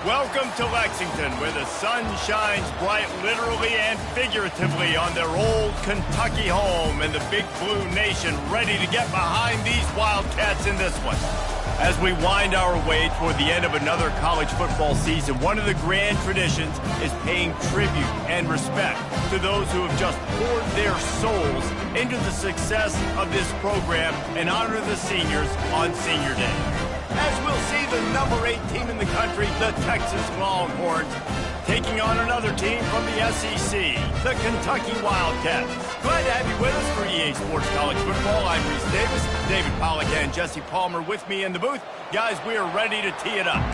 Welcome to Lexington, where the sun shines bright literally and figuratively on their old Kentucky home, and the Big Blue Nation ready to get behind these Wildcats in this one. As we wind our way toward the end of another college football season, one of the grand traditions is paying tribute and respect to those who have just poured their souls into the success of this program and honor the seniors on Senior Day. As we'll see the number 8 team in the country, the Texas Longhorns, taking on another team from the SEC, the Kentucky Wildcats. Glad to have you with us for EA Sports College Football. I'm Reese Davis, David Pollack and Jesse Palmer with me in the booth. Guys, we are ready to tee it up.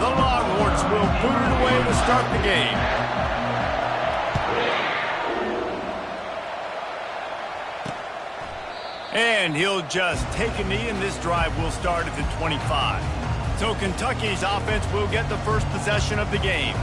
The Longhorns will boot it away to start the game. And he'll just take a knee, and this drive will start at the 25. So Kentucky's offense will get the first possession of the game.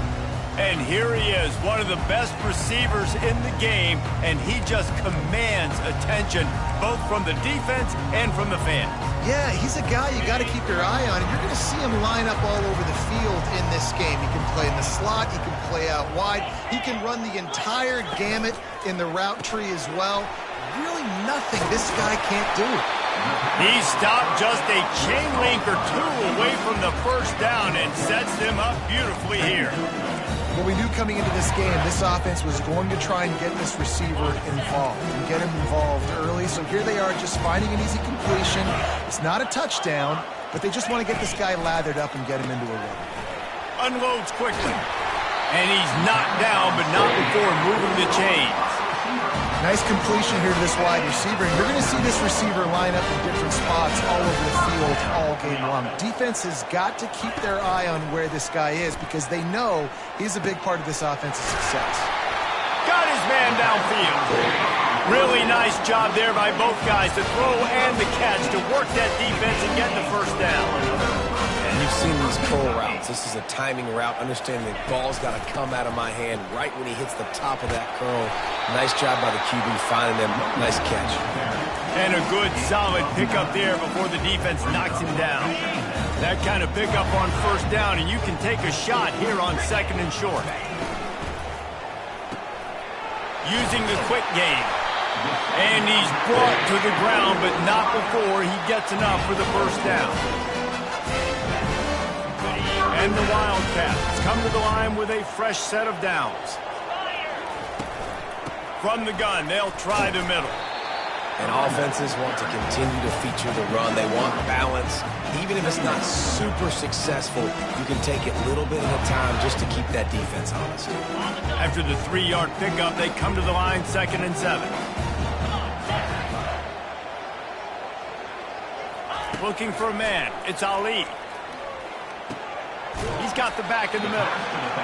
And here he is, one of the best receivers in the game, and he just commands attention both from the defense and from the fans. Yeah, he's a guy you got to keep your eye on, and you're going to see him line up all over the field in this game. He can play in the slot, he can play out wide, he can run the entire gamut in the route tree as well. Really nothing this guy can't do. He stopped just a chain link or two away from the first down and sets them up beautifully here. Well, we knew coming into this game, this offense was going to try and get this receiver involved and get him involved early. So here they are just finding an easy completion. It's not a touchdown, but they just want to get this guy lathered up and get him into a rhythm. Unloads quickly. And he's knocked down, but not before moving the chains. Nice completion here to this wide receiver. And you're going to see this receiver line up in different spots all over the field all game long. Defense has got to keep their eye on where this guy is because they know he's a big part of this offense's success. Got his man downfield. Really nice job there by both guys to throw and the catch to work that defense and get the first down. You've seen these curl routes. This is a timing route. Understanding the ball's got to come out of my hand right when he hits the top of that curl. Nice job by the QB finding them. Nice catch. And a good, solid pickup there before the defense knocks him down. That kind of pickup on first down, and you can take a shot here on second and short. Using the quick game. And he's brought to the ground, but not before he gets enough for the first down. And the Wildcats come to the line with a fresh set of downs. From the gun, they'll try the middle. And offenses want to continue to feature the run. They want balance. Even if it's not super successful, you can take it a little bit at a time just to keep that defense honest. After the 3-yard pickup, they come to the line 2nd and 7. Looking for a man. It's Ali. He's got the back in the middle.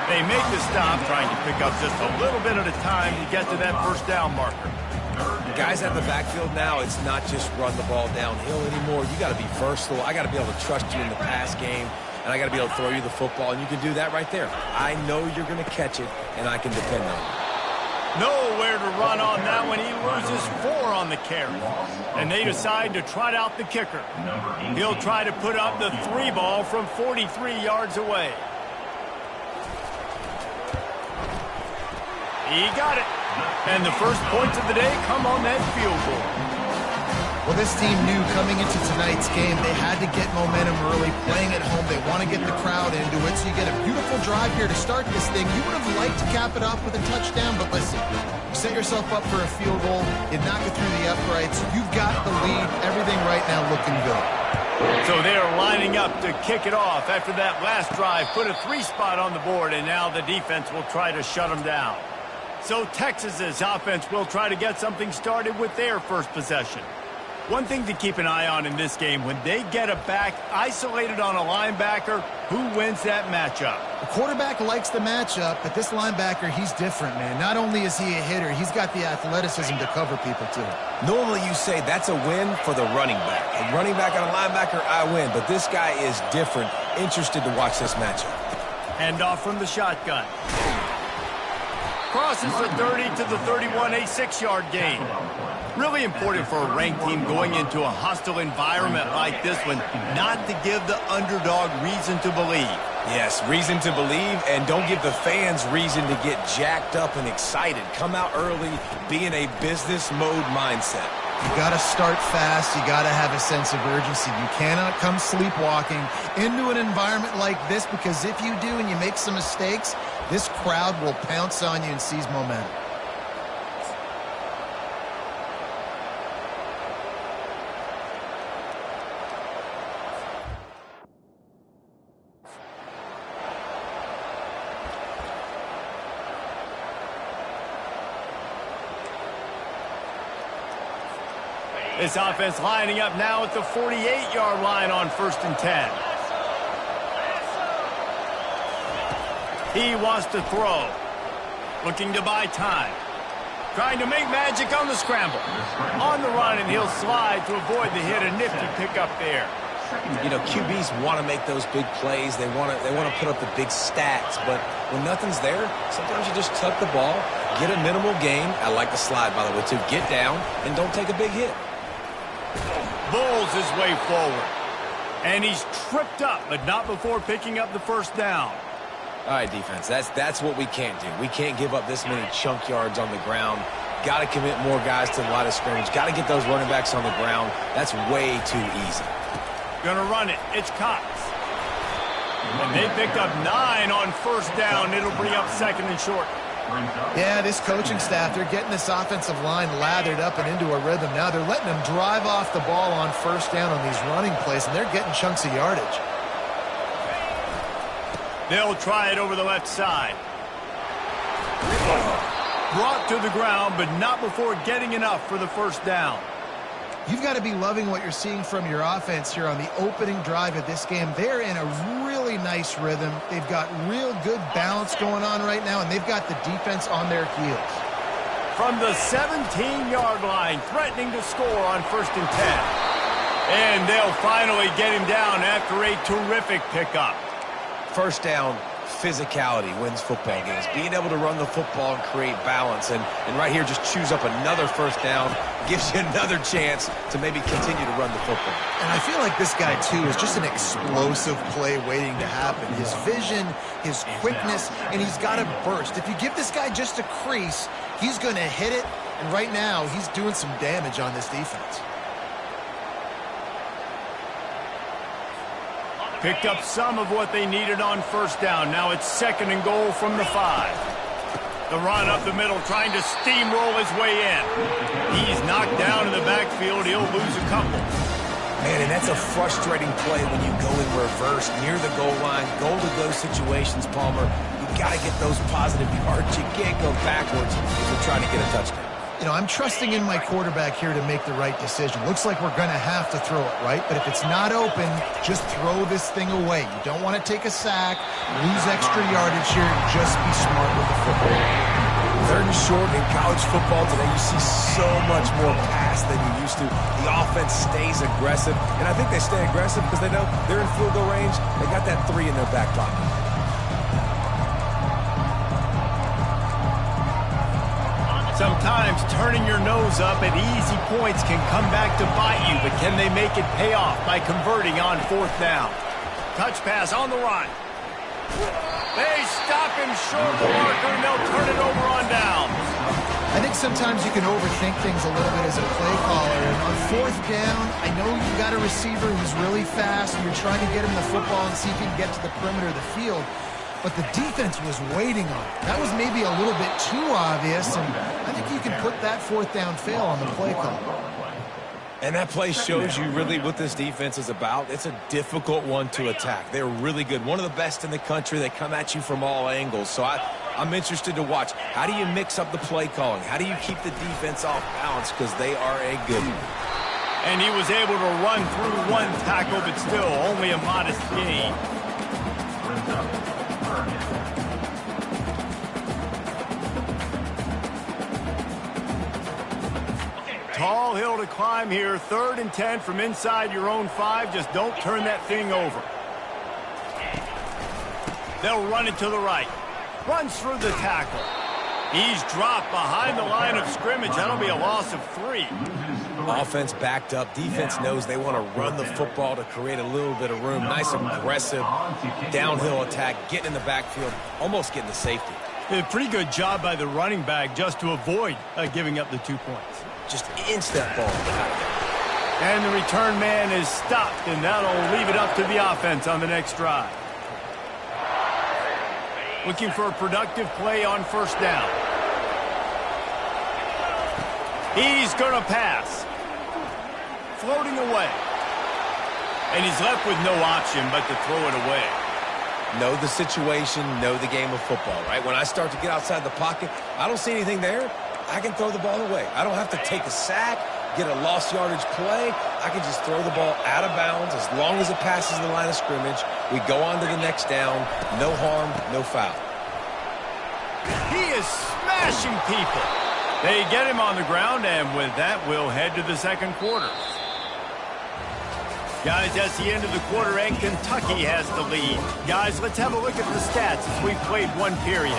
They make the stop, trying to pick up just a little bit at a time to get to that first down marker. Guys at the backfield now, it's not just run the ball downhill anymore. You got to be versatile. I got to be able to trust you in the pass game, and I got to be able to throw you the football, and you can do that right there. I know you're going to catch it, and I can depend on it. Nowhere to run on that one. He loses 4 on the carry. And they decide to trot out the kicker. He'll try to put up the 3 ball from 43 yards away. He got it. And the first points of the day come on that field goal. Well, this team knew coming into tonight's game they had to get momentum early, playing at home. They want to get the crowd into it, so you get a beautiful drive here to start this thing. You would have liked to cap it off with a touchdown, but listen, you set yourself up for a field goal, you knock it through the uprights, you've got the lead, everything right now looking good. So they're lining up to kick it off after that last drive, put a 3 spot on the board, and now the defense will try to shut them down. So Texas's offense will try to get something started with their first possession. One thing to keep an eye on in this game, when they get a back isolated on a linebacker, who wins that matchup? The quarterback likes the matchup, but this linebacker, he's different, man. Not only is he a hitter, he's got the athleticism to cover people, too. Normally you say that's a win for the running back. A running back on a linebacker, I win. But this guy is different. Interested to watch this matchup. Handoff from the shotgun. Crosses the 30 to the 31, a 6-yard gain. Really important for a ranked team going into a hostile environment like this one, not to give the underdog reason to believe. Yes, reason to believe, and don't give the fans reason to get jacked up and excited. Come out early, be in a business mode mindset. You got to start fast. You got to have a sense of urgency. You cannot come sleepwalking into an environment like this, because if you do and you make some mistakes, this crowd will pounce on you and seize momentum. This offense lining up now at the 48-yard line on 1st and 10. He wants to throw. Looking to buy time. Trying to make magic on the scramble. On the run, and he'll slide to avoid the hit. A nifty pickup there. You know, QBs want to make those big plays. They want to put up the big stats. But when nothing's there, sometimes you just tuck the ball, get a minimal gain. I like the slide, by the way, too. Get down and don't take a big hit. Bulls his way forward. And he's tripped up, but not before picking up the first down. All right, defense, that's what we can't do. We can't give up this many chunk yards on the ground. Got to commit more guys to the line of scrimmage. Got to get those running backs on the ground. That's way too easy. Gonna run it. It's Cox. And they picked up 9 on 1st down. It'll bring up 2nd and short. Yeah, this coaching staff, they're getting this offensive line lathered up and into a rhythm. Now they're letting them drive off the ball on 1st down on these running plays, and they're getting chunks of yardage. They'll try it over the left side. Brought to the ground, but not before getting enough for the 1st down. You've got to be loving what you're seeing from your offense here on the opening drive of this game. They're in a really nice rhythm. They've got real good balance going on right now, and they've got the defense on their heels. From the 17-yard line, threatening to score on 1st and 10. And they'll finally get him down after a terrific pickup. 1st down, physicality wins football games. Being able to run the football and create balance. And right here, just choose up another 1st down. Gives you another chance to maybe continue to run the football. And I feel like this guy, too, is just an explosive play waiting to happen. His vision, his quickness, and he's got a burst. If you give this guy just a crease, he's going to hit it. And right now, he's doing some damage on this defense. Picked up some of what they needed on 1st down. Now it's 2nd and goal from the 5. The run up the middle, trying to steamroll his way in. He's knocked down in the backfield. He'll lose a couple. Man, and that's a frustrating play when you go in reverse near the goal line. Goal to those situations, Palmer. You got to get those positive yards. You can't go backwards if you're trying to get a touchdown. You know, I'm trusting in my quarterback here to make the right decision. Looks like we're going to have to throw it, right? But if it's not open, just throw this thing away. You don't want to take a sack, lose extra yardage here, and just be smart with the football. 3rd and short in college football today, you see so much more pass than you used to. The offense stays aggressive, and I think they stay aggressive because they know they're in field goal range. They got that 3 in their back pocket. Sometimes turning your nose up at easy points can come back to bite you, but can they make it pay off by converting on 4th down? Touch pass on the run. They stop him short of the marker, and they'll turn it over on downs. I think sometimes you can overthink things a little bit as a play caller. And on 4th down, I know you've got a receiver who's really fast, and you're trying to get him the football and see if he can get to the perimeter of the field. But the defense was waiting on it. That was maybe a little bit too obvious, and I think you can put that 4th down fail on the play call. And that play shows you really what this defense is about. It's a difficult one to attack. They're really good. One of the best in the country. They come at you from all angles. So I'm interested to watch. How do you mix up the play calling? How do you keep the defense off balance? Because they are a good one. And he was able to run through 1 tackle, but still only a modest gain. Tall hill to climb here. 3rd and 10 from inside your own 5. Just don't turn that thing over. They'll run it to the right. Runs through the tackle. He's dropped behind the line of scrimmage. That'll be a loss of 3. Offense backed up. Defense knows they want to run the football to create a little bit of room. Nice aggressive downhill attack, getting in the backfield, almost getting the safety. A pretty good job by the running back just to avoid giving up the 2 points. Just instant ball. And the return man is stopped, and that'll leave it up to the offense on the next drive. Looking for a productive play on first down. He's going to pass. Floating away. And he's left with no option but to throw it away. Know the situation, know the game of football, right? When I start to get outside the pocket, I don't see anything there. I can throw the ball away. I don't have to take a sack, get a lost yardage play. I can just throw the ball out of bounds as long as it passes the line of scrimmage. We go on to the next down. No harm, no foul. He is smashing people. They get him on the ground, and with that, we'll head to the second quarter. Guys, that's the end of the quarter, and Kentucky has the lead. Guys, let's have a look at the stats as we've played one period.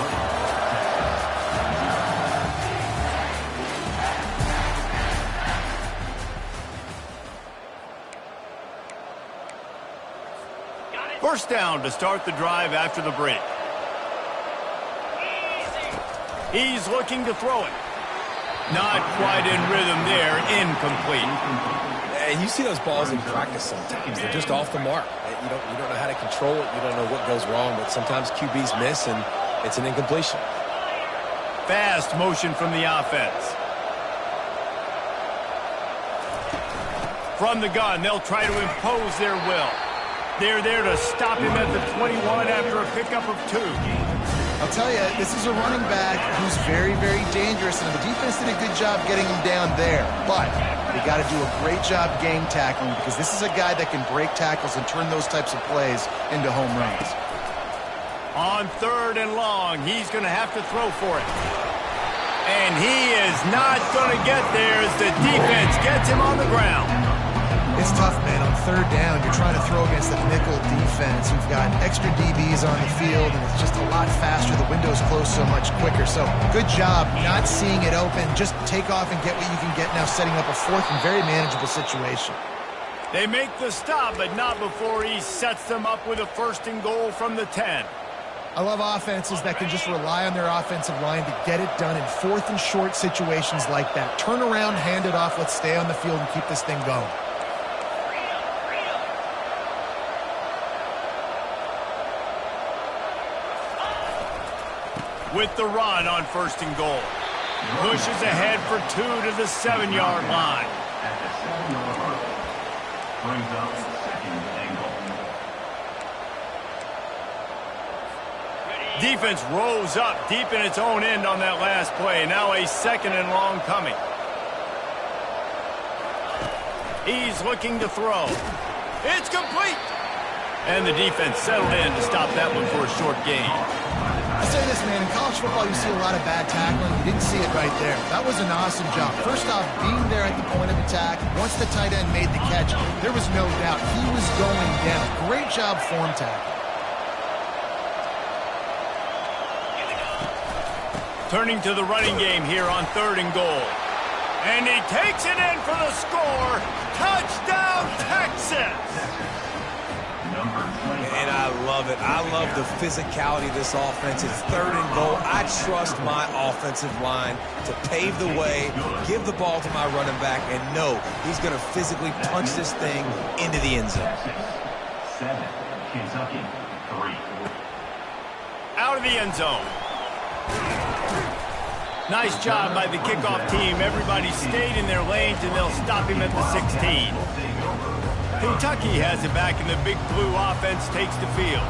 First down to start the drive after the break. He's looking to throw it. Not quite in rhythm there. Incomplete. And you see those balls in practice sometimes. They're just off the mark. You don't know how to control it. You don't know what goes wrong, but sometimes QBs miss, and it's an incompletion. Fast motion from the offense. From the gun, they'll try to impose their will. They're there to stop him at the 21 after a pickup of 2. I'll tell you, this is a running back who's very, very dangerous, and the defense did a good job getting him down there. But they got to do a great job game tackling, because this is a guy that can break tackles and turn those types of plays into home runs. On 3rd and long, he's going to have to throw for it. And he is not going to get there as the defense gets him on the ground. It's tough, man. On 3rd down, you're trying to throw against the nickel defense. You've got extra DBs on the field, and it's just a lot faster. The window's closed so much quicker. So good job not seeing it open. Just take off and get what you can get now, setting up a 4th and very manageable situation. They make the stop, but not before he sets them up with a 1st and goal from the 10. I love offenses that can just rely on their offensive line to get it done in 4th and short situations like that. Turn around, hand it off, let's stay on the field and keep this thing going. With the run on 1st and goal. Pushes ahead for 2 to the 7-yard line. Brings up 2nd and goal. Defense rose up deep in its own end on that last play. Now a 2nd and long coming. He's looking to throw. It's complete. And the defense settled in to stop that one for a short gain. I'll say this, man, in college football you see a lot of bad tackling. You didn't see it right there. That was an awesome job. First off, being there at the point of attack. Once the tight end made the catch, there was no doubt he was going down. Great job form tackling. Turning to the running game here on 3rd and goal. And he takes it in for the score. Touchdown, Texas! And I love it. I love the physicality of this offense. It's 3rd and goal. I trust my offensive line to pave the way, give the ball to my running back, and know he's going to physically punch this thing into the end zone. 7, Kentucky, 3. Out of the end zone. Nice job by the kickoff team. Everybody stayed in their lanes, and they'll stop him at the 16. Kentucky has it back, and the Big Blue offense takes the field.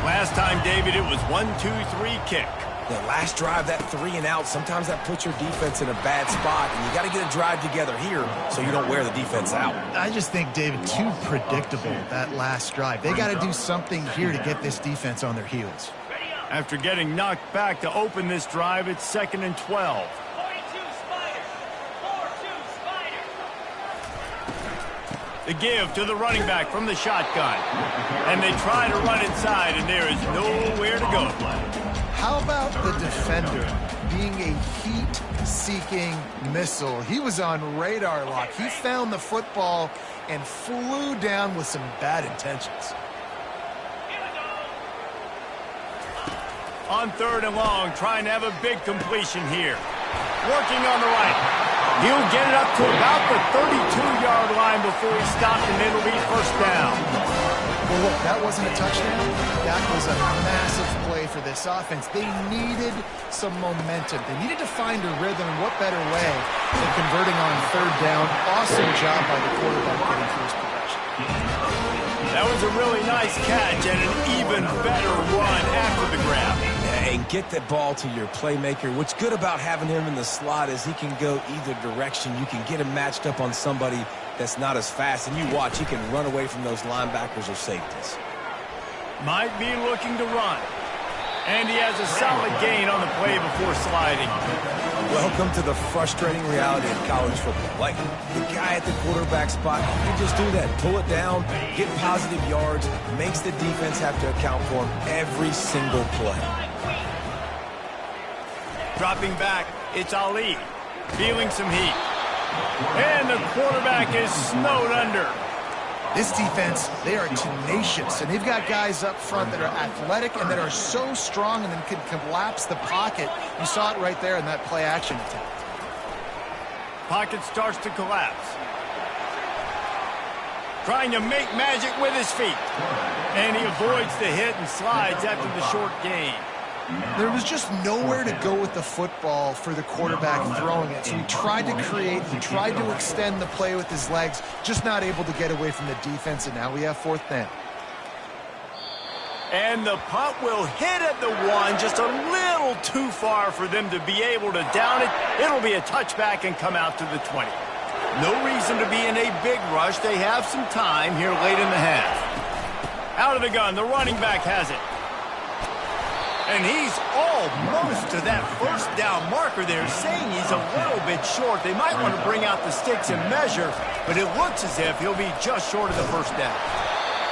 Last time, David, it was 1-2-3 kick. The last drive, that 3 and out, sometimes that puts your defense in a bad spot, and you got to get a drive together here so you don't wear the defense out. I just think, David, too predictable, that last drive. They got to do something here to get this defense on their heels. After getting knocked back to open this drive, it's 2nd and 12. The give to the running back from the shotgun. And they try to run inside, and there is nowhere to go. How about the defender being a heat-seeking missile? He was on radar lock. He found the football and flew down with some bad intentions. On 3rd and long, trying to have a big completion here. Working on the right. He'll get it up to about the 32-yard line before he stopped, and it'll be first down. Well, look, that wasn't a touchdown. That was a massive play for this offense. They needed some momentum. They needed to find a rhythm, and what better way than converting on 3rd down. Awesome job by the quarterback getting through his progression. That was a really nice catch and an even better run after the grab. And get that ball to your playmaker. What's good about having him in the slot is he can go either direction. You can get him matched up on somebody that's not as fast, and you watch, he can run away from those linebackers or safeties. Might be looking to run. And he has a solid gain on the play before sliding. Welcome to the frustrating reality of college football. Like, the guy at the quarterback spot, he can just do that. Pull it down, get positive yards, makes the defense have to account for him every single play. Dropping back, it's Ali. Feeling some heat. And the quarterback is snowed under. This defense, they are tenacious, and they've got guys up front that are athletic and that are so strong and then can collapse the pocket. You saw it right there in that play-action attempt. Pocket starts to collapse. Trying to make magic with his feet. And he avoids the hit and slides after the short gain. There was just nowhere to go with the football for the quarterback throwing it. So he tried to create, he tried to extend the play with his legs, just not able to get away from the defense, and now we have 4th down. And the punt will hit at the 1, just a little too far for them to be able to down it. It'll be a touchback and come out to the 20. No reason to be in a big rush. They have some time here late in the half. Out of the gun, the running back has it. And he's almost to that first down marker there, saying he's a little bit short. They might want to bring out the sticks and measure, but it looks as if he'll be just short of the first down.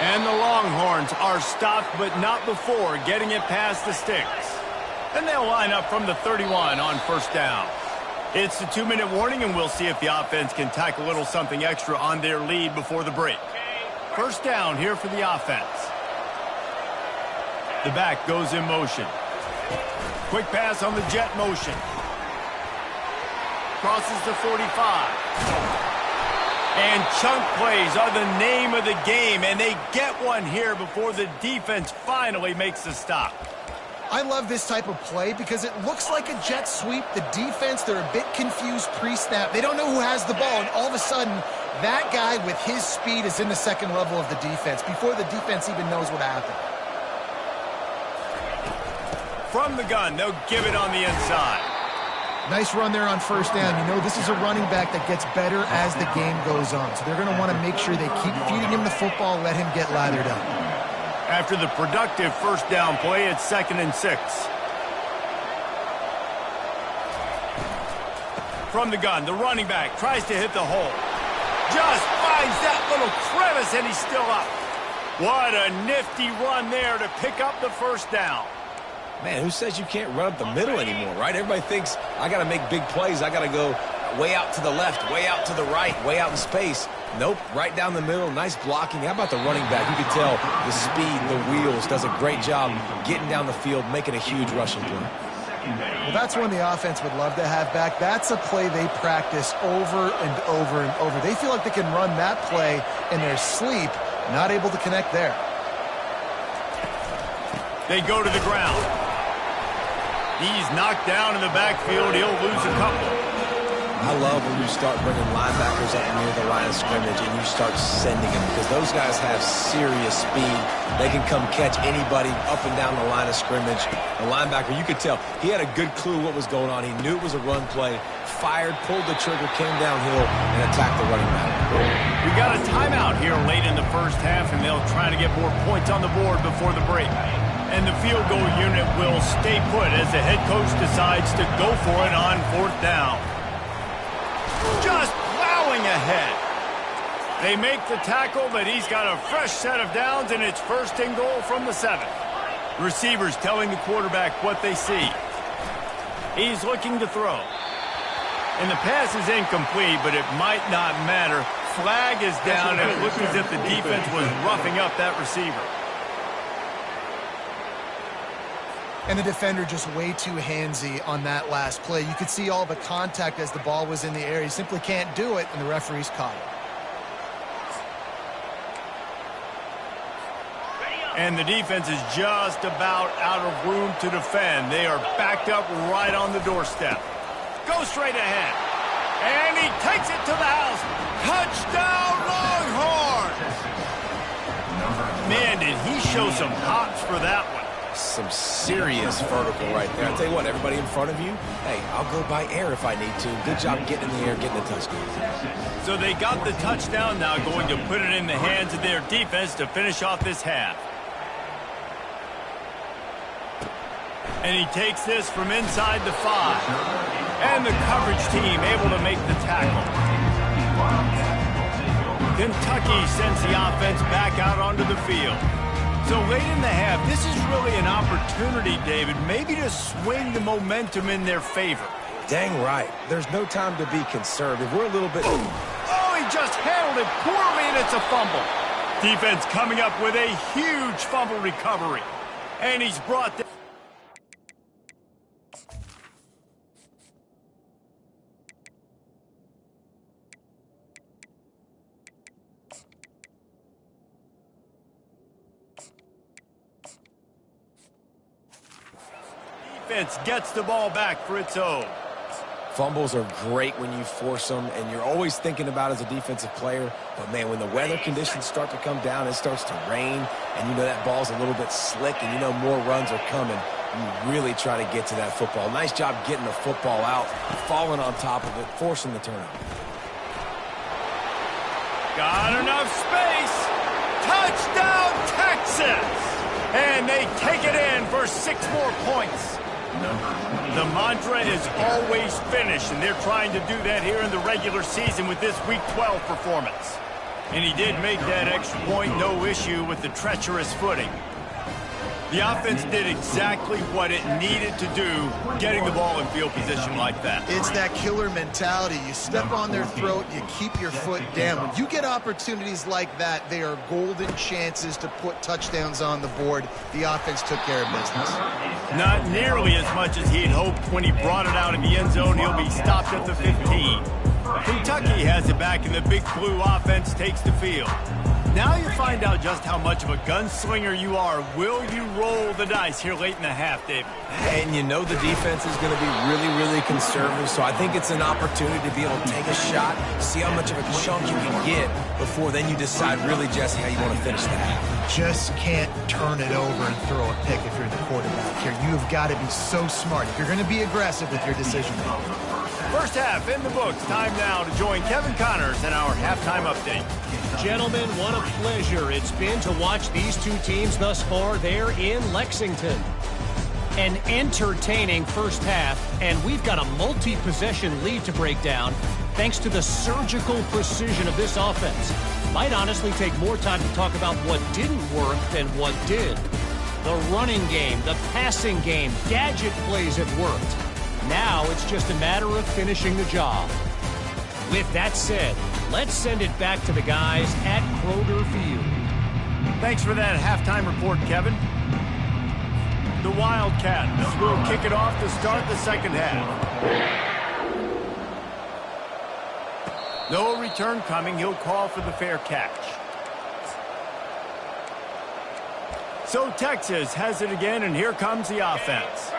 And the Longhorns are stopped, but not before getting it past the sticks. And they'll line up from the 31 on first down. It's the 2-minute warning, and we'll see if the offense can tack a little something extra on their lead before the break. First down here for the offense. The back goes in motion. Quick pass on the jet motion. Crosses the 45. And chunk plays are the name of the game, and they get one here before the defense finally makes the stop. I love this type of play because it looks like a jet sweep. The defense, they're a bit confused pre-snap. They don't know who has the ball, and all of a sudden, that guy with his speed is in the second level of the defense before the defense even knows what happened. From the gun, they'll give it on the inside. Nice run there on first down. You know, this is a running back that gets better as the game goes on. So they're going to want to make sure they keep feeding him the football, let him get lathered up. After the productive first down play, it's 2nd and 6. From the gun, the running back tries to hit the hole. Just finds that little crevice, and he's still up. What a nifty run there to pick up the first down. Man, who says you can't run up the middle anymore, right? Everybody thinks, I got to make big plays. I got to go way out to the left, way out to the right, way out in space. Nope, right down the middle, nice blocking. How about the running back? You could tell the speed, the wheels, does a great job getting down the field, making a huge rushing play. Well, that's one the offense would love to have back. That's a play they practice over and over and over. They feel like they can run that play in their sleep, not able to connect there. They go to the ground. He's knocked down in the backfield. He'll lose a couple. I love when you start bringing linebackers up near the line of scrimmage and you start sending them because those guys have serious speed. They can come catch anybody up and down the line of scrimmage. The linebacker, you could tell, he had a good clue what was going on. He knew it was a run play, fired, pulled the trigger, came downhill, and attacked the running back. We got a timeout here late in the first half, and they'll try to get more points on the board before the break. And the field goal unit will stay put as the head coach decides to go for it on 4th down. Just plowing ahead. They make the tackle, but he's got a fresh set of downs, and it's 1st and goal from the 7. Receivers telling the quarterback what they see. He's looking to throw. And the pass is incomplete, but it might not matter. Flag is down, and it looks as if the defense was roughing up that receiver. And the defender just way too handsy on that last play. You could see all the contact as the ball was in the air. He simply can't do it, and the referee's caught it. And the defense is just about out of room to defend. They are backed up right on the doorstep. Go straight ahead. And he takes it to the house. Touchdown, Longhorn! Man, did he show some hops for that one. Some serious vertical right there. I'll tell you what, everybody in front of you, hey, I'll go by air if I need to. Good job getting in the air, getting the touchdown. So they got the touchdown, now going to put it in the hands of their defense to finish off this half. And he takes this from inside the 5. And the coverage team able to make the tackle. Kentucky sends the offense back out onto the field. So late in the half, this is really an opportunity, David, maybe to swing the momentum in their favor. Dang right. There's no time to be conservative. We're a little bit... Oh, he just handled it poorly, and it's a fumble. Defense coming up with a huge fumble recovery. And he's brought down. Defense gets the ball back for its own. Fumbles are great when you force them, and you're always thinking about as a defensive player. But, man, when the weather conditions start to come down, it starts to rain, and you know that ball's a little bit slick, and you know more runs are coming. You really try to get to that football. Nice job getting the football out, falling on top of it, forcing the turnover. Got enough space. Touchdown, Texas! And they take it in for 6 more points. The mantra is always finish, and they're trying to do that here in the regular season with this Week 12 performance. And he did make that extra point, no issue with the treacherous footing. The offense did exactly what it needed to do, getting the ball in field position like that. It's that killer mentality. You step on their throat, you keep your foot down. When you get opportunities like that, they are golden chances to put touchdowns on the board. The offense took care of business. Not nearly as much as he'd hoped when he brought it out in the end zone. He'll be stopped at the 15. Kentucky has it back, and the Big Blue offense takes the field. Now you find out just how much of a gunslinger you are. Will you roll the dice here late in the half, David? And you know the defense is going to be really, really conservative, so I think it's an opportunity to be able to take a shot, see how much of a chunk you can get before then you decide really, Jesse, how you want to finish the half. Just can't turn it over and throw a pick if you're the quarterback here. You've got to be so smart if you're going to be aggressive with your decision making. First half in the books. Time now to join Kevin Connors in our halftime update. Gentlemen, what a pleasure it's been to watch these two teams thus far there in Lexington. An entertaining first half, and we've got a multi-possession lead to break down thanks to the surgical precision of this offense. Might honestly take more time to talk about what didn't work than what did. The running game, the passing game, gadget plays have worked. Now it's just a matter of finishing the job. With that said, let's send it back to the guys at Kroger Field. Thanks for that halftime report, Kevin. The Wildcats will kick it off to start the second half. No return coming. He'll call for the fair catch. So Texas has it again, and here comes the offense.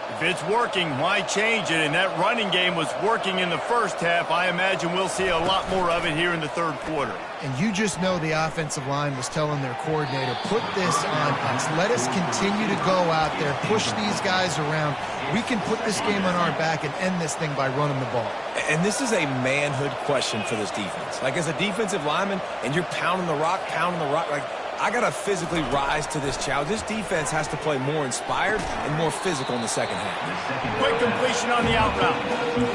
If it's working, why change it? And that running game was working in the first half. I imagine we'll see a lot more of it here in the third quarter. And you just know the offensive line was telling their coordinator, put this on us. Let us continue to go out there, push these guys around. We can put this game on our back and end this thing by running the ball. And this is a manhood question for this defense. Like, as a defensive lineman, and you're pounding the rock, like, I got to physically rise to this challenge. This defense has to play more inspired and more physical in the second half. Quick completion on the out route.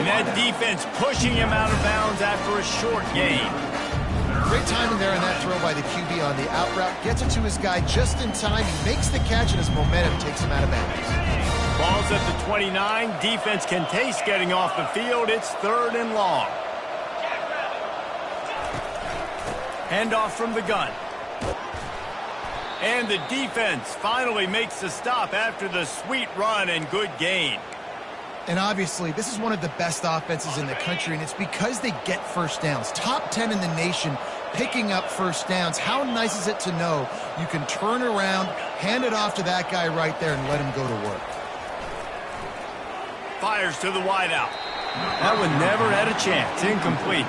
And that defense pushing him out of bounds after a short gain. Great timing there in that throw by the QB on the out route. Gets it to his guy just in time. He makes the catch, and his momentum takes him out of bounds. Ball's at the 29. Defense can taste getting off the field. It's 3rd and long. Handoff from the gun. And the defense finally makes the stop after the sweet run and good gain. And obviously, this is one of the best offenses in the country, and it's because they get first downs. Top 10 in the nation picking up first downs. How nice is it to know you can turn around, hand it off to that guy right there, and let him go to work. Fires to the wideout. That one never had a chance. Incomplete.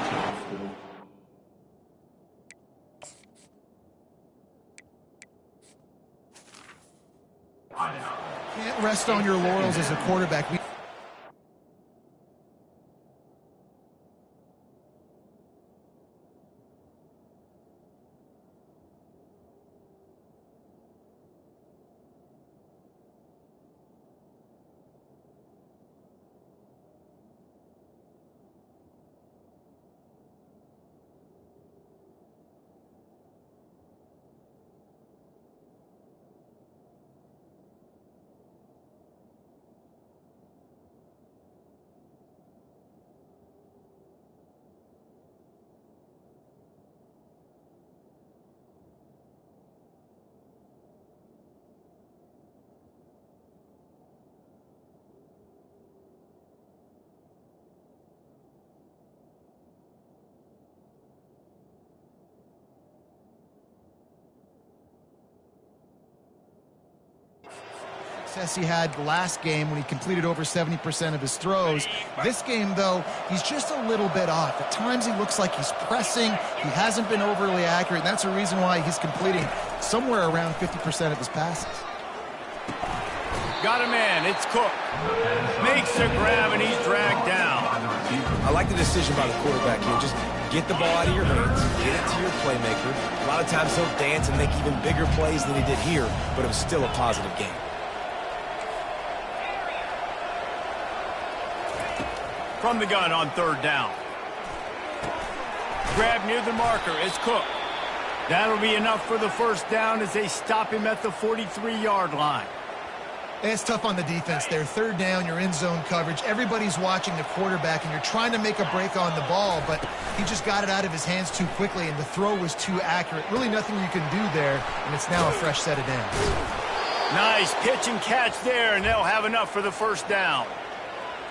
Can't rest on your laurels as a quarterback. Success he had last game when he completed over 70% of his throws. This game, though, he's just a little bit off. At times he looks like he's pressing. He hasn't been overly accurate, and that's a reason why he's completing somewhere around 50% of his passes. Got a man. It's Cook. Makes a grab, and he's dragged down. I like the decision by the quarterback here. Just get the ball out of your hands, get it to your playmaker. A lot of times he'll dance and make even bigger plays than he did here, but it was still a positive game. From the gun on 3rd down. Grab near the marker. It's Cook. That'll be enough for the first down as they stop him at the 43-yard line. It's tough on the defense there. 3rd down, you're in zone coverage. Everybody's watching the quarterback, and you're trying to make a break on the ball, but he just got it out of his hands too quickly, and the throw was too accurate. Really nothing you can do there, and it's now a fresh set of downs. Nice pitch and catch there, and they'll have enough for the first down.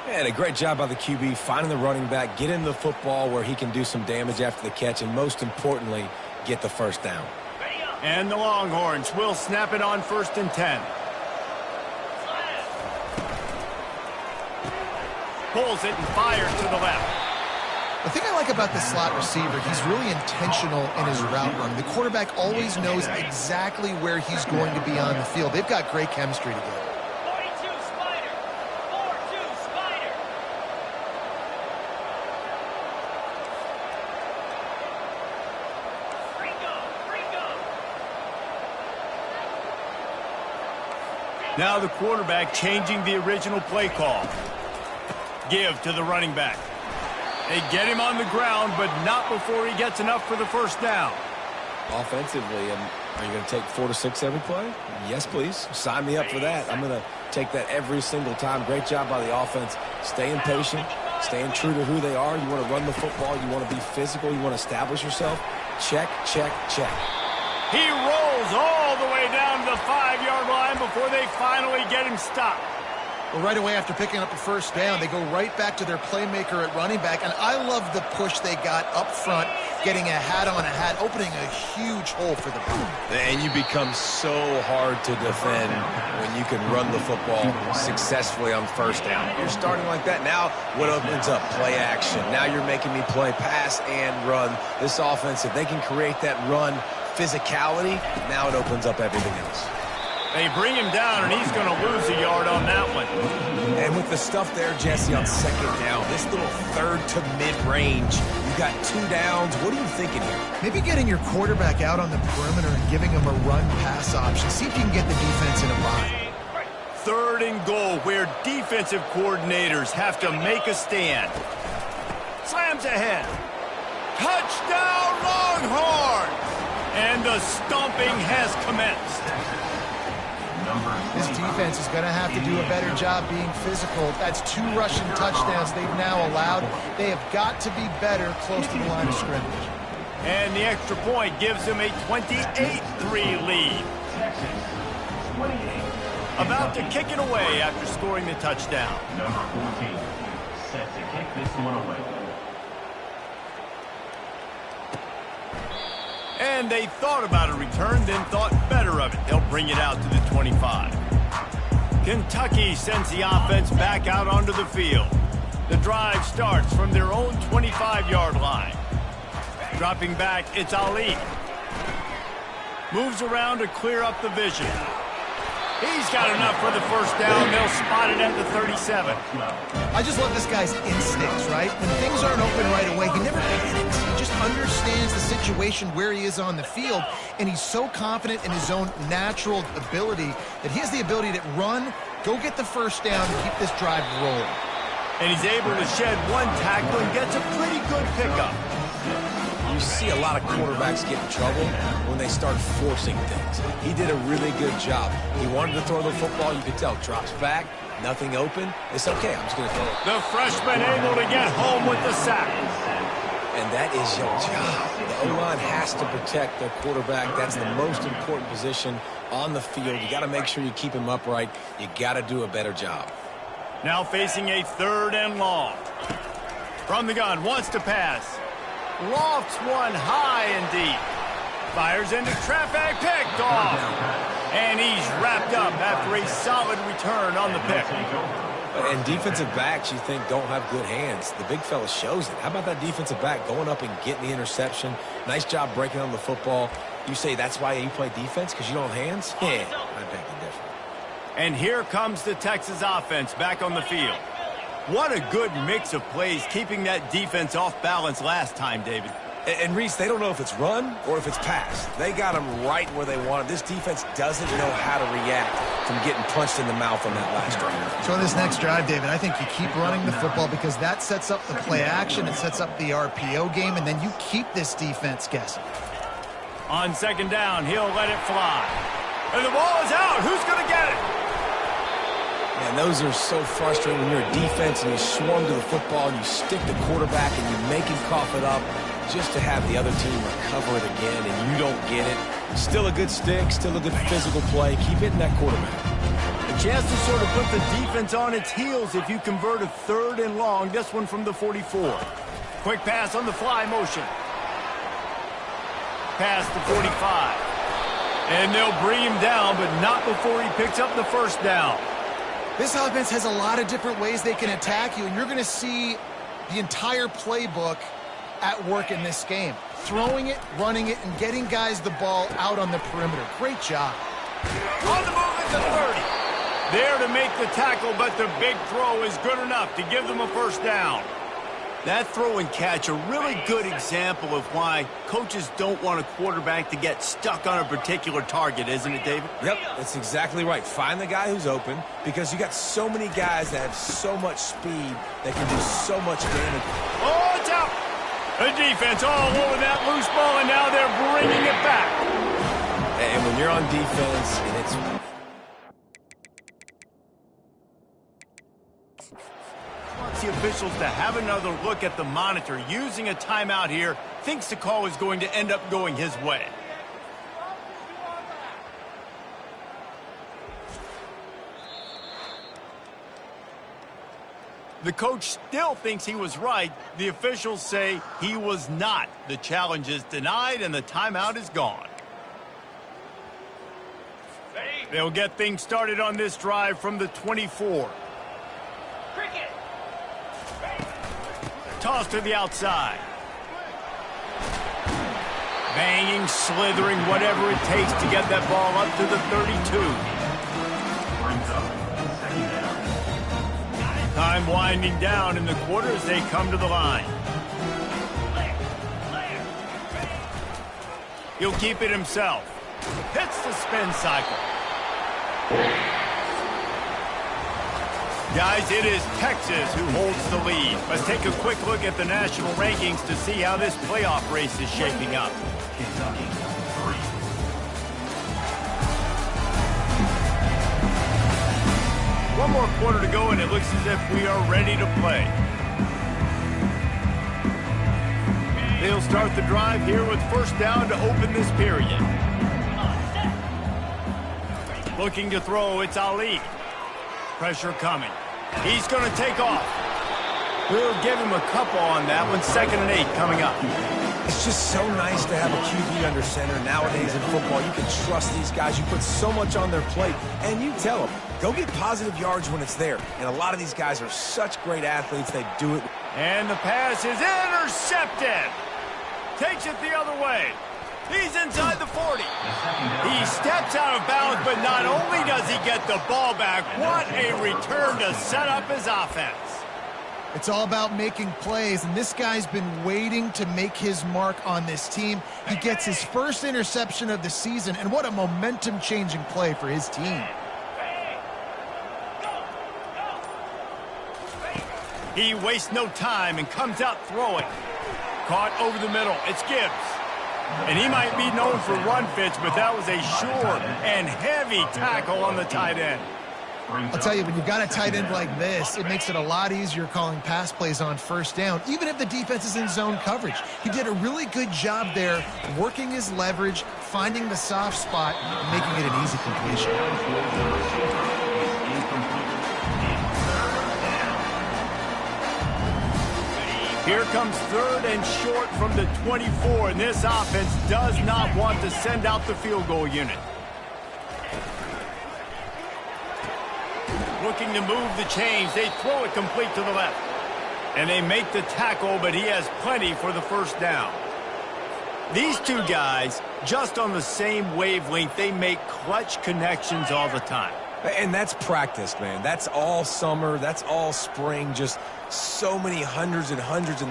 And a great job by the QB, finding the running back, getting the football where he can do some damage after the catch, and most importantly, get the first down. And the Longhorns will snap it on 1st and 10. Pulls it and fires to the left. The thing I like about the slot receiver, he's really intentional in his route run. The quarterback always knows exactly where he's going to be on the field. They've got great chemistry together. Now the quarterback changing the original play call. Give to the running back. They get him on the ground, but not before he gets enough for the first down. Offensively, are you going to take 4 to 6 every play? Yes, please. Sign me up for that. I'm going to take that every single time. Great job by the offense. Staying patient, staying true to who they are. You want to run the football. You want to be physical. You want to establish yourself. Check, check, check. He rolls all the way down to the 5-yard line before they finally get him stopped. Well, right away after picking up a first down, they go right back to their playmaker at running back. And I love the push they got up front, getting a hat on a hat, opening a huge hole for the ball. And you become so hard to defend when you can run the football successfully on first down. You're starting like that. Now what opens up? Play action. Now you're making me play pass and run. This offense, if they can create that run physicality, now it opens up everything else. They bring him down, and he's going to lose a yard on that one. And with the stuff there, Jesse, on 2nd down, this little 3rd to mid-range, you got 2 downs. What are you thinking here? Maybe getting your quarterback out on the perimeter and giving him a run-pass option. See if you can get the defense in a bind. 3rd and goal, where defensive coordinators have to make a stand. Slams ahead. Touchdown, Longhorns! And the stomping has commenced. This defense is going to have to do a better job being physical. That's 2 rushing touchdowns they've now allowed. They have got to be better close to the line of scrimmage. And the extra point gives them a 28-3 lead. About to kick it away after scoring the touchdown. Number 14, set to kick this one away. And they thought about a return, then thought better of it. They'll bring it out to the 25. Kentucky sends the offense back out onto the field. The drive starts from their own 25-yard line. Dropping back, it's Ali. Moves around to clear up the vision. He's got enough for the first down. They'll spot it at the 37. I just love this guy's instincts, right? When things aren't open right away, he never panics. He just understands the situation where he is on the field, and he's so confident in his own natural ability that he has the ability to run, go get the first down, and keep this drive rolling. And he's able to shed one tackle and gets a pretty good pickup. You see a lot of quarterbacks get in trouble when they start forcing things. He did a really good job. He wanted to throw the football. You could tell. Drops back, nothing open. It's okay. I'm just going to throw it. The freshman able to get home with the sack. And that is your job. The O-line has to protect their quarterback. That's the most important position on the field. You got to make sure you keep him upright. You got to do a better job. Now facing a 3rd and long. From the gun, wants to pass. Lofts one high and deep. Fires into traffic, picked off. And he's wrapped up after a solid return on the pick. And defensive backs, you think, don't have good hands. The big fella shows it. How about that defensive back going up and getting the interception? Nice job breaking on the football. You say that's why you play defense, because you don't have hands? Yeah, I beg to differ. And here comes the Texas offense back on the field. What a good mix of plays, keeping that defense off balance last time, David. And Reese, they don't know if it's run or if it's pass. They got them right where they want it. This defense doesn't know how to react from getting punched in the mouth on that last drive. So in this next drive, David, I think you keep running the football because that sets up the play action, it sets up the RPO game, and then you keep this defense guessing. On 2nd down, he'll let it fly. And the ball is out. Who's going to get it? Man, those are so frustrating when you're a defense and you swarm to the football and you stick the quarterback and you make him cough it up just to have the other team recover it again and you don't get it. Still a good stick, still a good physical play. Keep hitting that quarterback. A chance to sort of put the defense on its heels if you convert a 3rd and long. This one from the 44. Quick pass on the fly motion. Pass to 45. And they'll bring him down, but not before he picks up the first down. This offense has a lot of different ways they can attack you, and you're going to see the entire playbook at work in this game. Throwing it, running it, and getting guys the ball out on the perimeter. Great job. On the move at the 30. There to make the tackle, but the big throw is good enough to give them a first down. That throw and catch, a really good example of why coaches don't want a quarterback to get stuck on a particular target, isn't it, David? Yep, that's exactly right. Find the guy who's open because you got so many guys that have so much speed that can do so much damage. Oh, it's out. The defense all over that loose ball, and now they're bringing it back. And when you're on defense and it's... The officials to have another look at the monitor using a timeout here. Thinks the call is going to end up going his way. The coach still thinks he was right. The officials say he was not. The challenge is denied and the timeout is gone. They'll get things started on this drive from the 24. Toss to the outside. Banging, slithering, whatever it takes to get that ball up to the 32. Time winding down in the quarter as they come to the line. He'll keep it himself. Hits the spin cycle. Guys, it is Texas who holds the lead. Let's take a quick look at the national rankings to see how this playoff race is shaping up. Kentucky, 3. One more quarter to go, and it looks as if we are ready to play. They'll start the drive here with first down to open this period. Looking to throw, it's Ali. Pressure coming. He's going to take off. We'll give him a couple on that one. 2nd and 8 coming up. It's just so nice to have a QB under center. Nowadays in football, you can trust these guys. You put so much on their plate, and you tell them, go get positive yards when it's there. And a lot of these guys are such great athletes. They do it. And the pass is intercepted. Takes it the other way. He's inside the 40. He steps out of bounds, but not only does he get the ball back, what a return to set up his offense. It's all about making plays, and this guy's been waiting to make his mark on this team. He gets his first interception of the season, and what a momentum-changing play for his team. He wastes no time and comes out throwing. Caught over the middle. It's Gibbs. And he might be known for run fits, but that was a sure and heavy tackle on the tight end. I'll tell you, when you've got a tight end like this, it makes it a lot easier calling pass plays on first down, even if the defense is in zone coverage. He did a really good job there, working his leverage, finding the soft spot, and making it an easy completion. Here comes 3rd and short from the 24, and this offense does not want to send out the field goal unit. Looking to move the chains. They throw it complete to the left. And they make the tackle, but he has plenty for the first down. These two guys, just on the same wavelength, they make clutch connections all the time. And that's practice, man. That's all summer. That's all spring. Just so many hundreds and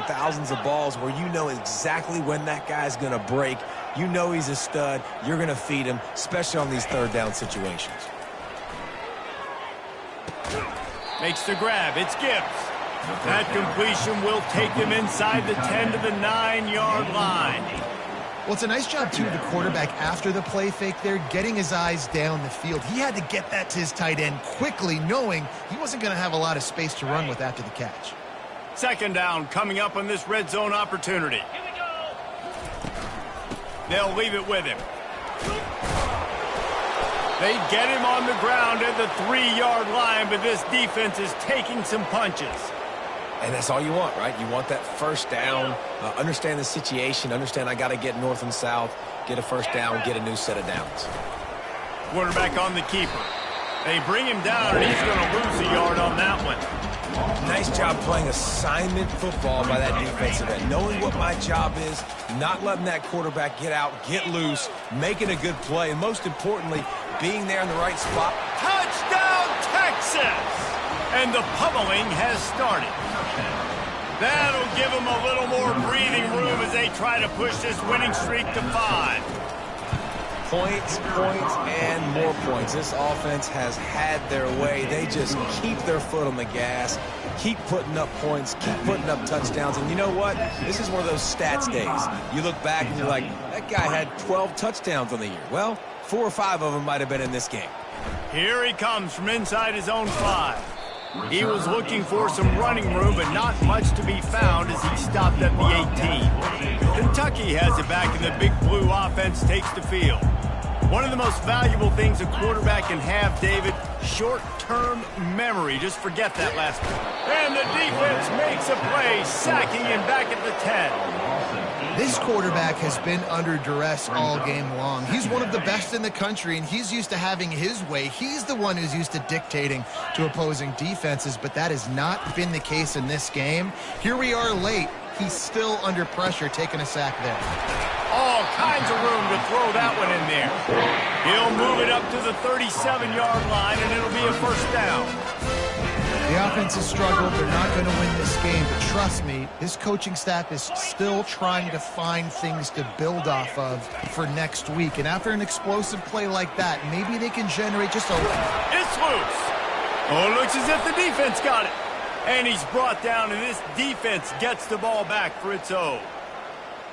thousands of balls where you know exactly when that guy's going to break. You know he's a stud. You're going to feed him, especially on these 3rd down situations. Makes the grab. It's Gibbs. That completion will take him inside the 10 to the 9-yard line. Well, it's a nice job, too, of the quarterback after the play fake there, getting his eyes down the field. He had to get that to his tight end quickly, knowing he wasn't going to have a lot of space to run with after the catch. 2nd down coming up on this red zone opportunity. They'll leave it with him. They get him on the ground at the 3-yard line, but this defense is taking some punches. And that's all you want, right? You want that first down, understand the situation, understand I got to get north and south, get a first down, get a new set of downs. Quarterback on the keeper. They bring him down, and he's going to lose a yard on that one. Nice job playing assignment football by that defensive end. Knowing what my job is, not letting that quarterback get out, get loose, making a good play, and most importantly, being there in the right spot. Touchdown, Texas! And the pummeling has started. That'll give them a little more breathing room as they try to push this winning streak to 5. Points, and more points. This offense has had their way. They just keep their foot on the gas, keep putting up points, keep putting up touchdowns. And you know what? This is one of those stats days. You look back and you're like, that guy had 12 touchdowns on the year. Well, 4 or 5 of them might have been in this game. Here he comes from inside his own 5. He was looking for some running room, but not much to be found as he stopped at the 18. Kentucky has it back, and the Big Blue offense takes the field. One of the most valuable things a quarterback can have, David, short-term memory. Just forget that last one. And the defense makes a play, sacking him back at the 10. This quarterback has been under duress all game long. He's one of the best in the country, and he's used to having his way. He's the one who's used to dictating to opposing defenses, but that has not been the case in this game. Here we are late. He's still under pressure, taking a sack there. All kinds of room to throw that one in there. He'll move it up to the 37-yard line, and it'll be a first down. The offense has struggled. They're not going to win this game, but trust me, this coaching staff is still trying to find things to build off of for next week. And after an explosive play like that, maybe they can generate just a... It's loose. Oh, it looks as if the defense got it. And he's brought down, and this defense gets the ball back for its own.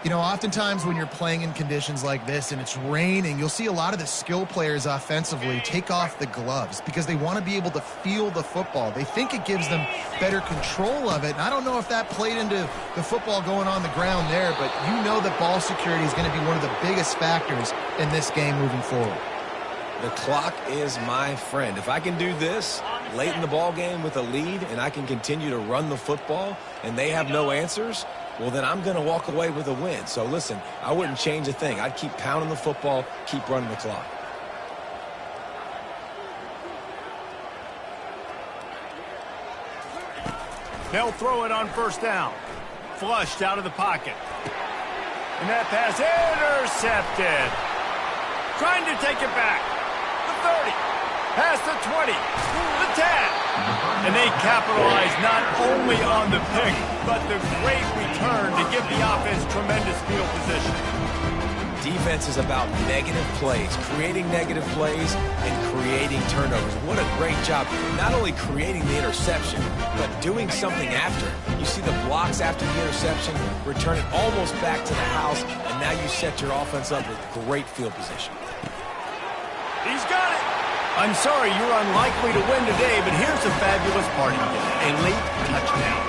You know, oftentimes when you're playing in conditions like this and it's raining, you'll see a lot of the skill players offensively take off the gloves because they want to be able to feel the football. They think it gives them better control of it. And I don't know if that played into the football going on the ground there, but you know that ball security is going to be one of the biggest factors in this game moving forward. The clock is my friend. If I can do this late in the ball game with a lead and I can continue to run the football and they have no answers, well, then I'm going to walk away with a win. So, listen, I wouldn't change a thing. I'd keep pounding the football, keep running the clock. They'll throw it on first down. Flushed out of the pocket. And that pass intercepted. Trying to take it back. The 30. Past the 20. The 10. And they capitalize not only on the pick, but the great return to give the offense tremendous field position. Defense is about negative plays, creating negative plays and creating turnovers. What a great job. Not only creating the interception, but doing something after it. You see the blocks after the interception, return it almost back to the house, and now you set your offense up with great field position. He's got it. I'm sorry, you're unlikely to win today, but here's a fabulous party to get. A late touchdown.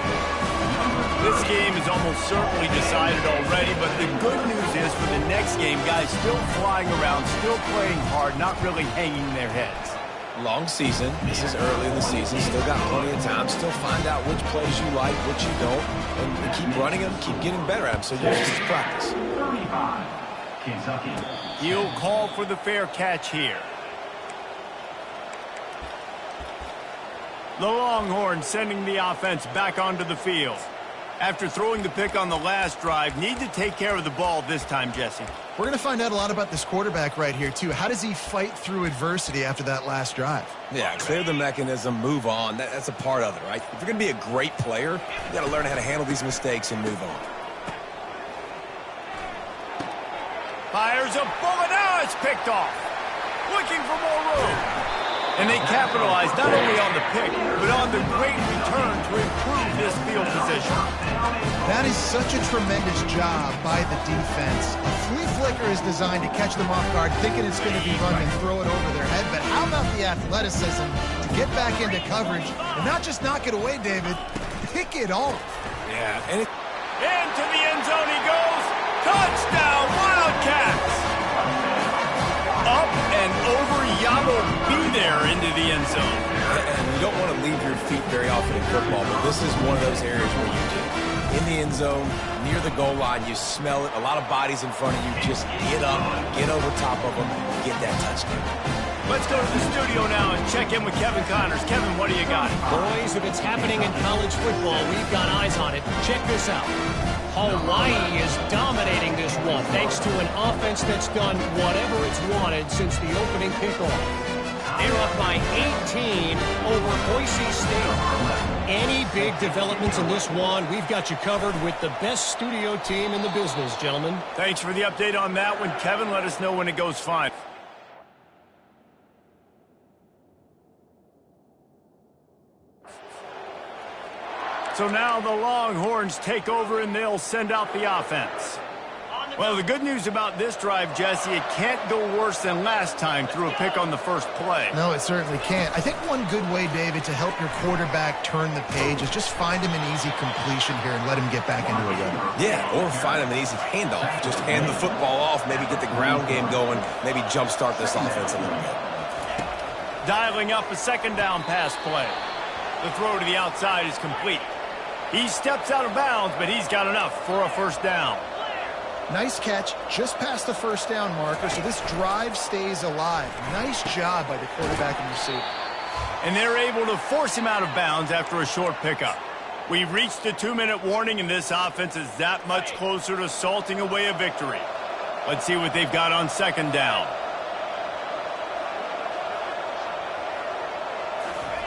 This game is almost certainly decided already, but the good news is for the next game, guys still flying around, still playing hard, not really hanging their heads. Long season. This is early in the season. Still got plenty of time. Still find out which plays you like, which you don't, and keep running them, keep getting better at them. So use this as practice. 35, Kentucky. He'll call for the fair catch here. The Longhorns sending the offense back onto the field. After throwing the pick on the last drive, need to take care of the ball this time, Jesse. We're going to find out a lot about this quarterback right here, too. How does he fight through adversity after that last drive? Yeah, clear the mechanism, move on. That's a part of it, right? If you're going to be a great player, you got to learn how to handle these mistakes and move on. Fires a bullet. Now it's picked off. Looking for more room. And they capitalize not only on the pick, but on the great return to improve this field position. That is such a tremendous job by the defense. A flea flicker is designed to catch them off guard, thinking it's going to be run and throw it over their head. But how about the athleticism to get back into coverage and not just knock it away, David, pick it off. Yeah, and into the end zone he goes. Touchdown, Wildcats! Up and over, Yabo be there into the end zone. And you don't want to leave your feet very often in football, but this is one of those areas where you do. In the end zone, near the goal line, you smell it. A lot of bodies in front of you. Just get up, get over top of them, get that touchdown. Let's go to the studio now and check in with Kevin Connors. Kevin, what do you got? Boys, if it's happening in college football, we've got eyes on it. Check this out. Hawaii is dominating this one thanks to an offense that's done whatever it's wanted since the opening kickoff. They're up by 18 over Boise State. Any big developments in this one, we've got you covered with the best studio team in the business, gentlemen. Thanks for the update on that one, Kevin. Let us know when it goes fine. So now the Longhorns take over and they'll send out the offense. Well, the good news about this drive, Jesse, it can't go worse than last time through a pick on the first play. No, it certainly can't. I think one good way, David, to help your quarterback turn the page is just find him an easy completion here and let him get back into a rhythm. Yeah, or find him an easy handoff. Just hand the football off, maybe get the ground game going, maybe jumpstart this offense a little bit. Dialing up a second down pass play. The throw to the outside is complete. He steps out of bounds, but he's got enough for a first down. Nice catch, just past the first down marker, so this drive stays alive. Nice job by the quarterback and receiver. And they're able to force him out of bounds after a short pickup. We've reached the 2-minute warning, and this offense is that much closer to salting away a victory. Let's see what they've got on second down.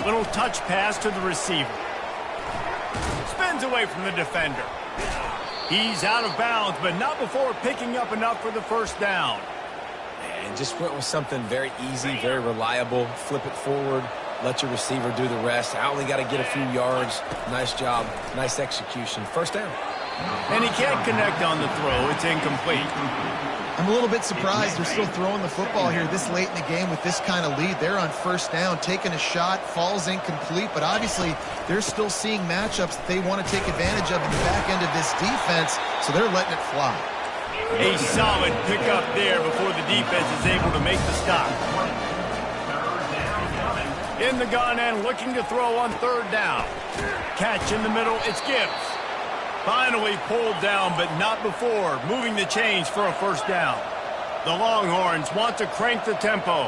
Little touch pass to the receiver. Spins away from the defender. He's out of bounds, but not before picking up enough for the first down. And just went with something very easy, very reliable. Flip it forward, Let your receiver do the rest. I only got to get a few yards. Nice job. Nice execution. First down. And he can't connect on the throw. It's incomplete. I'm a little bit surprised they're still throwing the football here this late in the game with this kind of lead. They're on first down, taking a shot, falls incomplete, but obviously they're still seeing matchups that they want to take advantage of in the back end of this defense, so they're letting it fly. A solid pickup there before the defense is able to make the stop. In the gun and looking to throw on third down. Catch in the middle, it's Gibbs. Finally pulled down, but not before moving the chains for a first down. The Longhorns want to crank the tempo.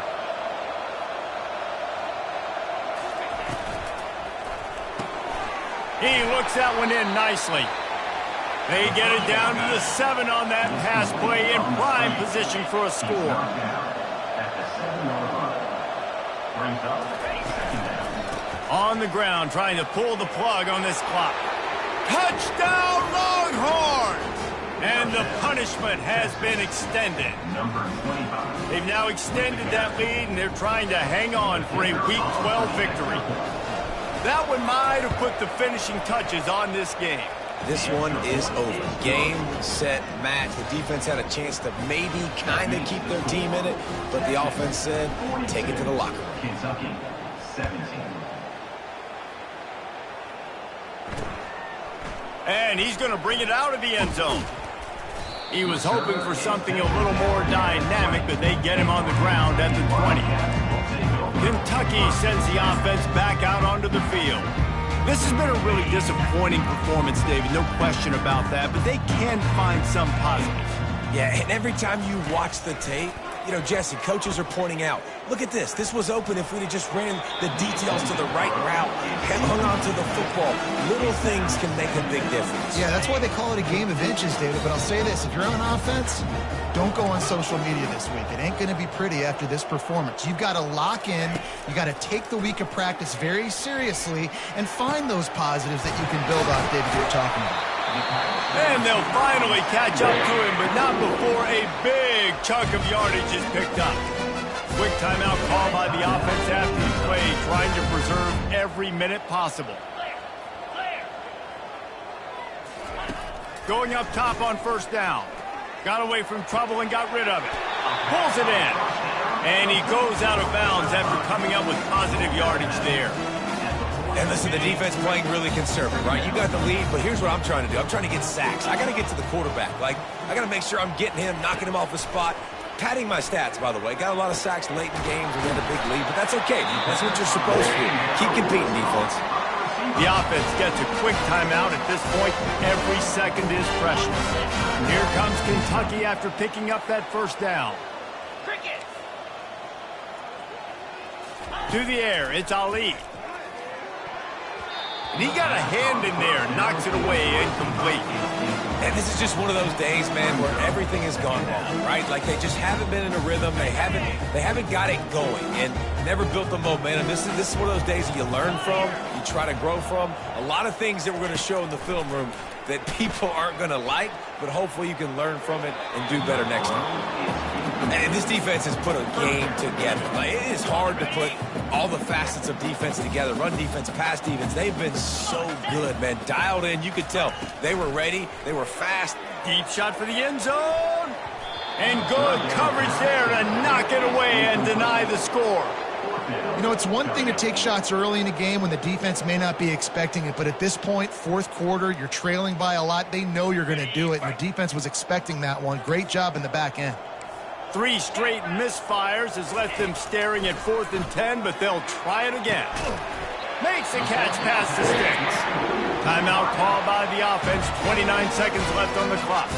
He looks that one in nicely. They get it down to the 7 on that pass play in prime position for a score. On the ground, trying to pull the plug on this clock. Touchdown, Longhorns! And the punishment has been extended. They've now extended that lead, and they're trying to hang on for a Week 12 victory. That one might have put the finishing touches on this game. This one is over. Game, set, match. The defense had a chance to maybe kind of keep their team in it, but the offense said, take it to the locker room. Kentucky, 17. And he's going to bring it out of the end zone. He was hoping for something a little more dynamic, but they get him on the ground at the 20. Kentucky sends the offense back out onto the field. This has been a really disappointing performance, David, no question about that, but they can find some positives. Yeah, and every time you watch the tape, you know, Jesse, coaches are pointing out, look at this. This was open if we'd have just ran the details to the right route, hung on to the football. Little things can make a big difference. Yeah, that's why they call it a game of inches, David. But I'll say this, if you're on offense, don't go on social media this week. It ain't going to be pretty after this performance. You've got to lock in. You got to take the week of practice very seriously and find those positives that you can build off, David, you're talking about. And they'll finally catch up to him, but not before a big chunk of yardage is picked up. Quick timeout called by the offense after the play, trying to preserve every minute possible. Going up top on first down. Got away from trouble and got rid of it. Pulls it in. And he goes out of bounds after coming up with positive yardage there. And listen, the defense playing really conservative, right? You got the lead, but here's what I'm trying to do. I'm trying to get sacks. I got to get to the quarterback. Like, I got to make sure I'm getting him, knocking him off the spot. Padding my stats, by the way. Got a lot of sacks late in games and we had a big lead, but that's okay. That's what you're supposed to do. Keep competing, defense. The offense gets a quick timeout. At this point, every second is precious. And here comes Kentucky after picking up that first down. To the air, it's Ali. And he got a hand in there, knocks it away, incomplete. And this is just one of those days, man, where everything has gone wrong, right? Like they just haven't been in a rhythm. They haven't got it going and never built the momentum. This is one of those days that you learn from, you try to grow from. A lot of things that we're going to show in the film room that people aren't going to like, but hopefully you can learn from it and do better next time. And this defense has put a game together. Like, it is hard to put all the facets of defense together. Run defense, pass defense. They've been so good, man. Dialed in. You could tell they were ready. They were fast. Deep shot for the end zone. And good coverage there to knock it away and deny the score. You know, it's one thing to take shots early in a game when the defense may not be expecting it, but at this point, fourth quarter, you're trailing by a lot. They know you're going to do it, and the defense was expecting that one. Great job in the back end. 3 straight misfires has left them staring at 4th and 10, but they'll try it again. Makes a catch past the sticks. Timeout called by the offense. 29 seconds left on the clock.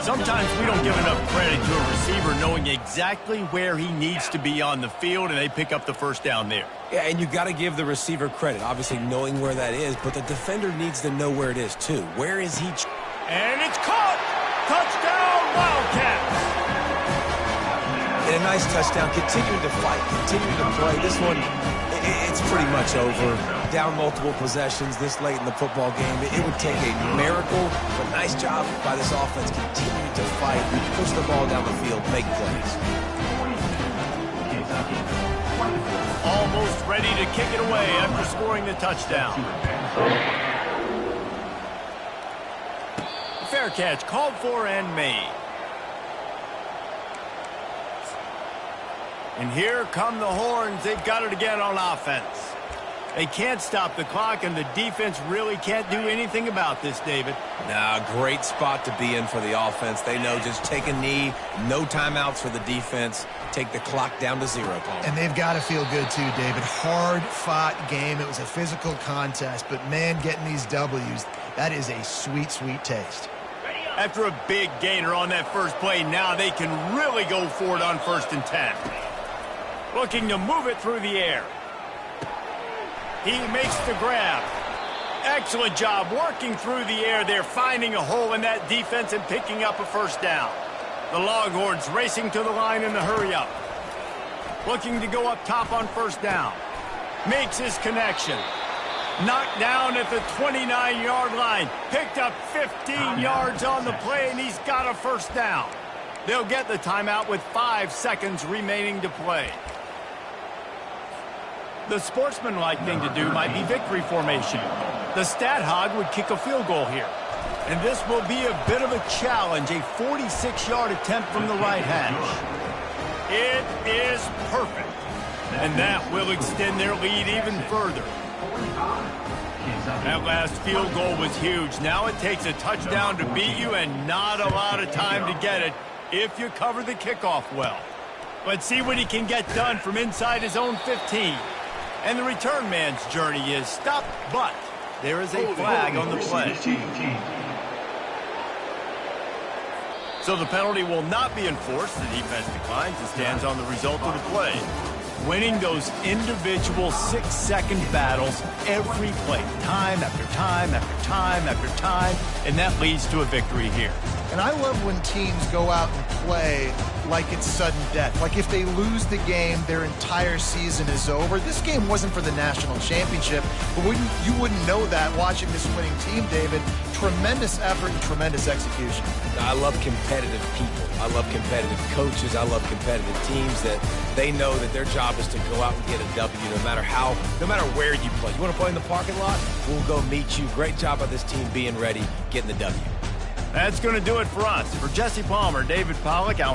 Sometimes we don't give enough credit to a receiver knowing exactly where he needs to be on the field, and they pick up the first down there. Yeah, and you got to give the receiver credit, obviously knowing where that is, but the defender needs to know where it is too. Where is he? And it's caught! Touchdown, Wildcats! And a nice touchdown, continuing to fight, continuing to play. This one, it's pretty much over. Down multiple possessions this late in the football game. It would take a miracle, but nice job by this offense. Continue to fight, push the ball down the field, make plays. Kentucky, 24. almost ready to kick it away after scoring the touchdown. Fair catch called for and made. And here come the horns. They've got it again on offense. They can't stop the clock, and the defense really can't do anything about this, David. Nah, great spot to be in for the offense. They know just take a knee, no timeouts for the defense, take the clock down to 0, Paul. And they've got to feel good too, David. Hard-fought game. It was a physical contest, but man, getting these W's, that is a sweet, sweet taste. After a big gainer on that first play, now they can really go for it on 1st and 10. Looking to move it through the air. He makes the grab. Excellent job working through the air there, finding a hole in that defense and picking up a 1st down. The Longhorns racing to the line in the hurry-up. Looking to go up top on 1st down. Makes his connection. Knocked down at the 29-yard line. Picked up 15 yards on the play, and he's got a 1st down. They'll get the timeout with 5 seconds remaining to play. The sportsmanlike thing to do might be victory formation. The stat hog would kick a field goal here. And this will be a bit of a challenge, a 46-yard attempt from the right hash. It is perfect. And that will extend their lead even further. That last field goal was huge. Now it takes a touchdown to beat you and not a lot of time to get it if you cover the kickoff well. Let's see what he can get done from inside his own 15. And the return man's journey is stopped, but there is a flag on the play. So the penalty will not be enforced. The defense declines and stands on the result of the play. Winning those individual 6-second battles every play, time after time after time after time, and that leads to a victory here. And I love when teams go out and play like it's sudden death. Like if they lose the game, their entire season is over. This game wasn't for the national championship, but you wouldn't know that watching this winning team, David. Tremendous effort and tremendous execution. I love competitive people. I love competitive coaches. I love competitive teams that they know that their job is to go out and get a W no matter where you play. You want to play in the parking lot? We'll go meet you. Great job by this team being ready, getting the W. That's going to do it for us. For Jesse Palmer, David Pollack, our